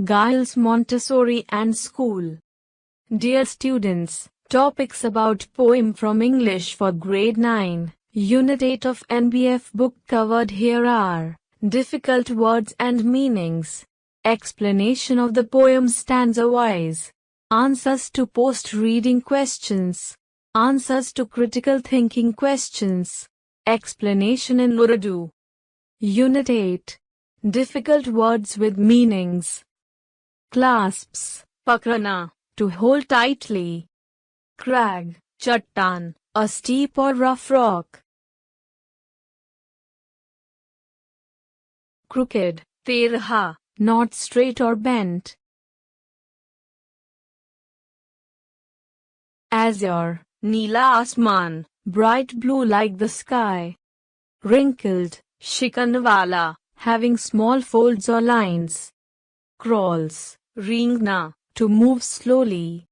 Giles Montessori and School. Dear students, topics about poem from English for grade 9, Unit 8 of NBF book covered here are difficult words and meanings, explanation of the poem stanza-wise, answers to post-reading questions, answers to critical thinking questions, explanation in Urdu. Unit 8. Difficult words with meanings. Clasps, pakrana, to hold tightly. Crag, chattan, a steep or rough rock. Crooked, terha, not straight or bent. Azure, neela asman, bright blue like the sky. Wrinkled, shikanwala, having small folds or lines. Crawls, reengna, to move slowly.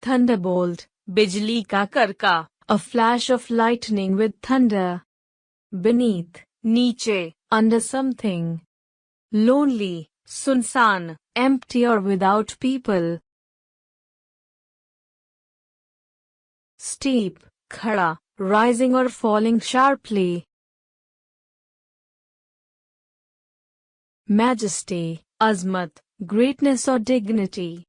Thunderbolt, bijli ka karka, a flash of lightning with thunder. Beneath, niche, under something. Lonely, sunsan, empty or without people. Steep, khada, rising or falling sharply. Majesty, azmat, greatness or dignity.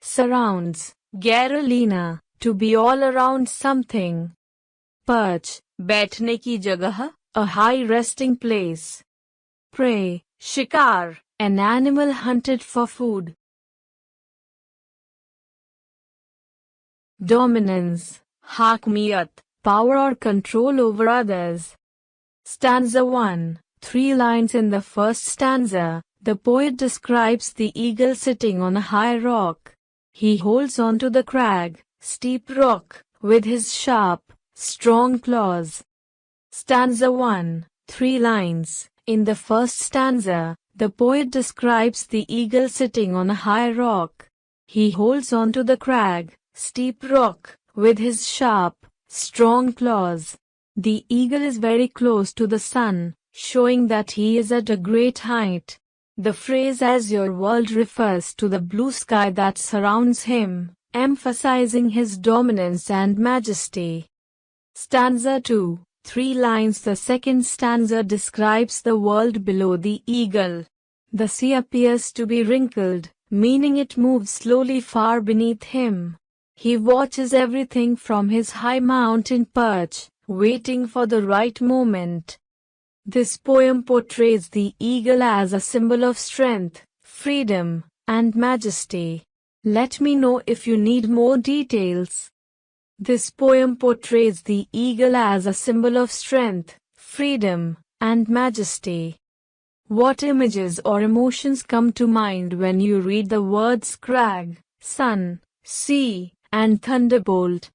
Surrounds, gairalina, to be all around something. Perch, baithne ki jagah, a high resting place. Prey, shikar, an animal hunted for food. Dominance, hakmiyat, power or control over others. Stanza 1. 3 lines in the first stanza. The poet describes the eagle sitting on a high rock. He holds on to the crag, steep rock, with his sharp, strong claws. Stanza 1. 3 lines. In the first stanza, the poet describes the eagle sitting on a high rock. He holds on to the crag, steep rock, with his sharp, strong claws. The eagle is very close to the sun, showing that he is at a great height. The phrase azure world refers to the blue sky that surrounds him, emphasizing his dominance and majesty. Stanza 2. 3 lines. The second stanza describes the world below the eagle. The sea appears to be wrinkled, meaning it moves slowly far beneath him. He watches everything from his high mountain perch, waiting for the right moment. This poem portrays the eagle as a symbol of strength, freedom, and majesty. Let me know if you need more details. This poem portrays the eagle as a symbol of strength, freedom, and majesty. What images or emotions come to mind when you read the words crag, sun, sea, and thunderbolt?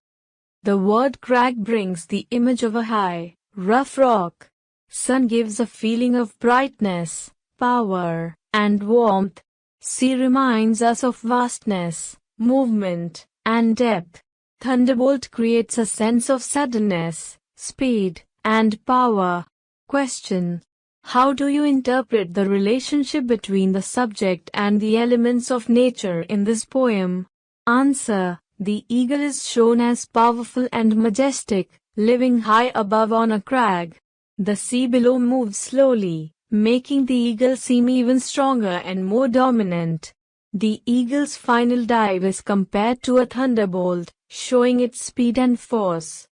The word crag brings the image of a high, rough rock. Sun gives a feeling of brightness, power, and warmth. Sea reminds us of vastness, movement, and depth. Thunderbolt creates a sense of suddenness, speed, and power. Question: how do you interpret the relationship between the subject and the elements of nature in this poem? Answer: the eagle is shown as powerful and majestic, living high above on a crag. The sea below moves slowly, making the eagle seem even stronger and more dominant. The eagle's final dive is compared to a thunderbolt, showing its speed and force.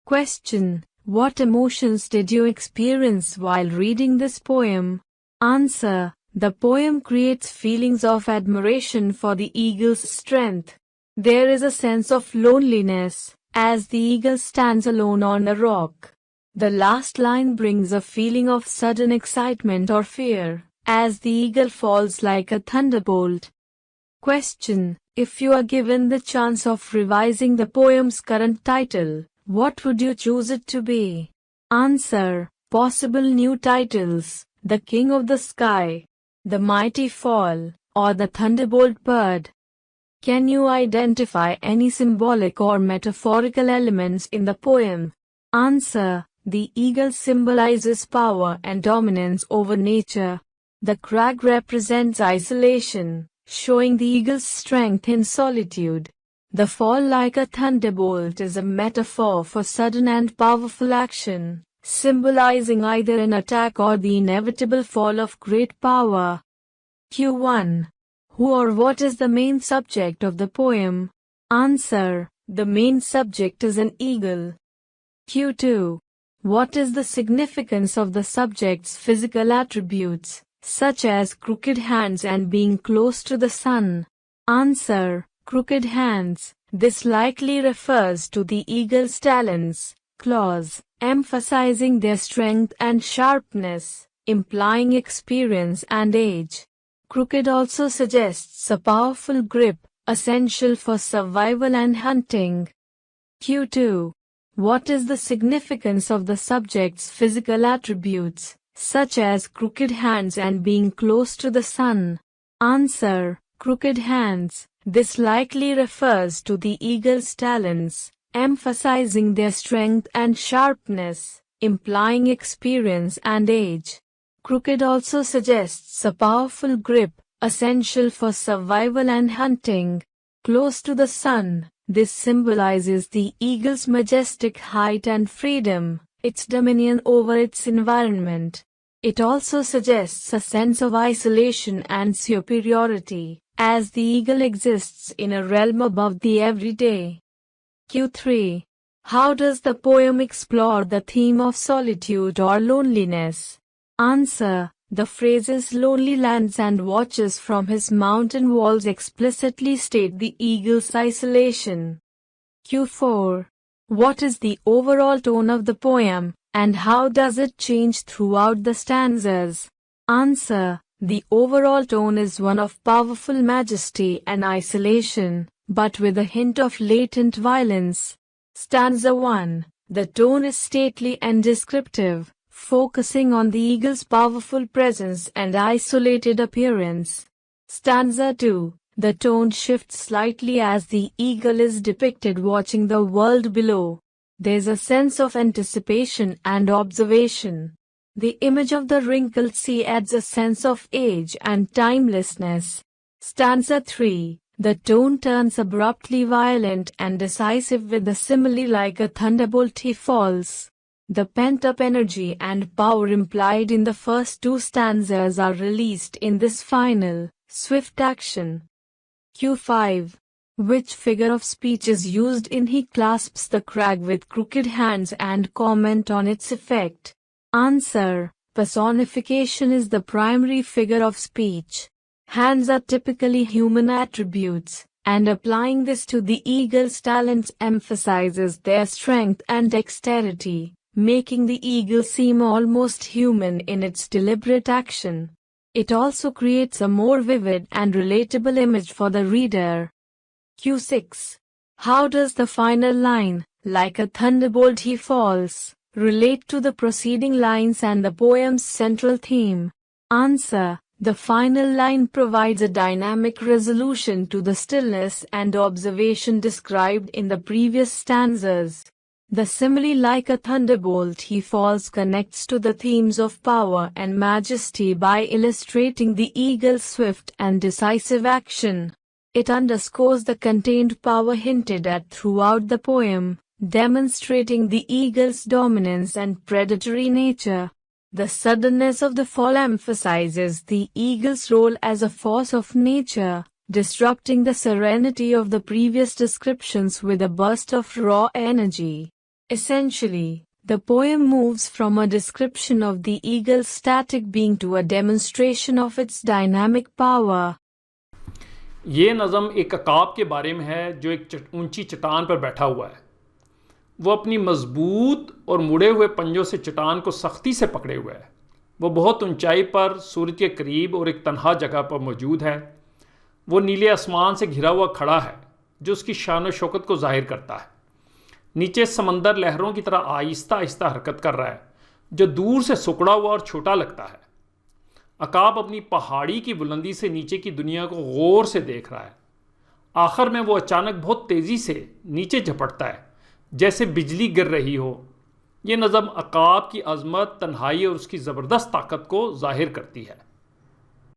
Question: what emotions did you experience while reading this poem? Answer: the poem creates feelings of admiration for the eagle's strength. There is a sense of loneliness, as the eagle stands alone on a rock. The last line brings a feeling of sudden excitement or fear, as the eagle falls like a thunderbolt. Question: if you are given the chance of revising the poem's current title, what would you choose it to be? Answer: possible new titles: The King of the Sky, The Mighty Fall, or The Thunderbolt Bird. Can you identify any symbolic or metaphorical elements in the poem? Answer: The eagle symbolizes power and dominance over nature. The crag represents isolation, showing the eagle's strength in solitude. The fall like a thunderbolt is a metaphor for sudden and powerful action, symbolizing either an attack or the inevitable fall of great power. Q1. Who or what is the main subject of the poem? Answer. The main subject is an eagle. Q2. What is the significance of the subject's physical attributes, such as crooked hands and being close to the sun? Answer. Crooked hands. This likely refers to the eagle's talons, claws, emphasizing their strength and sharpness, implying experience and age. Crooked also suggests a powerful grip, essential for survival and hunting. Q2. What is the significance of the subject's physical attributes, such as crooked hands and being close to the sun? Answer. Crooked hands. This likely refers to the eagle's talons, emphasizing their strength and sharpness, implying experience and age. Crooked also suggests a powerful grip, essential for survival and hunting. Close to the sun. This symbolizes the eagle's majestic height and freedom, its dominion over its environment. It also suggests a sense of isolation and superiority, as the eagle exists in a realm above the everyday. Q3. How does the poem explore the theme of solitude or loneliness? Answer. The phrases lonely lands and watches from his mountain walls explicitly state the eagle's isolation. Q4. What is the overall tone of the poem, and how does it change throughout the stanzas? Answer. The overall tone is one of powerful majesty and isolation, but with a hint of latent violence. Stanza 1. The tone is stately and descriptive, focusing on the eagle's powerful presence and isolated appearance. Stanza 2. The tone shifts slightly as the eagle is depicted watching the world below. There's a sense of anticipation and observation. The image of the wrinkled sea adds a sense of age and timelessness. Stanza 3. The tone turns abruptly violent and decisive with the simile like a thunderbolt he falls. The pent-up energy and power implied in the first two stanzas are released in this final, swift action. Q5. Which figure of speech is used in he clasps the crag with crooked hands and comment on its effect? Answer. Personification is the primary figure of speech. Hands are typically human attributes, and applying this to the eagle's talents emphasizes their strength and dexterity, making the eagle seem almost human in its deliberate action. It also creates a more vivid and relatable image for the reader. Q6. How does the final line, like a thunderbolt he falls, relate to the preceding lines and the poem's central theme? Answer. The final line provides a dynamic resolution to the stillness and observation described in the previous stanzas. The simile like a thunderbolt he falls connects to the themes of power and majesty by illustrating the eagle's swift and decisive action. It underscores the contained power hinted at throughout the poem, demonstrating the eagle's dominance and predatory nature. The suddenness of the fall emphasizes the eagle's role as a force of nature, disrupting the serenity of the previous descriptions with a burst of raw energy. Essentially, the poem moves from a description of the eagle's static being to a demonstration of its dynamic power. ये नज़म एक अकाब के बारे में है जो एक ऊंची चट्टान पर बैठा हुआ है। वो अपनी मजबूत और मुड़े हुए पंजों से चट्टान को सख्ती से पकड़े हुए है। वो बहुत ऊंचाई पर सूरज के करीब और एक तन्हा जगह पर मौजूद है। वो नीले आसमान से घिरा हुआ खड़ा है जो उसकी शान और शौकत को जाहिर करता है। नीचे समंदर लहरों की तरह आहिस्ता आहिस्ता हरकत कर रहा है जो दूर से सुकड़ा हुआ और छोटा लगता है। अकाब अपनी पहाड़ी की बुलंदी से नीचे की दुनिया को गौर से देख रहा है। आखिर में वो अचानक बहुत तेज़ी से नीचे झपटता है, जैसे बिजली गिर रही हो। ये नज़म अकाब की अज़मत, तन्हाई और उसकी ज़बरदस्त ताकत को ज़ाहिर करती है।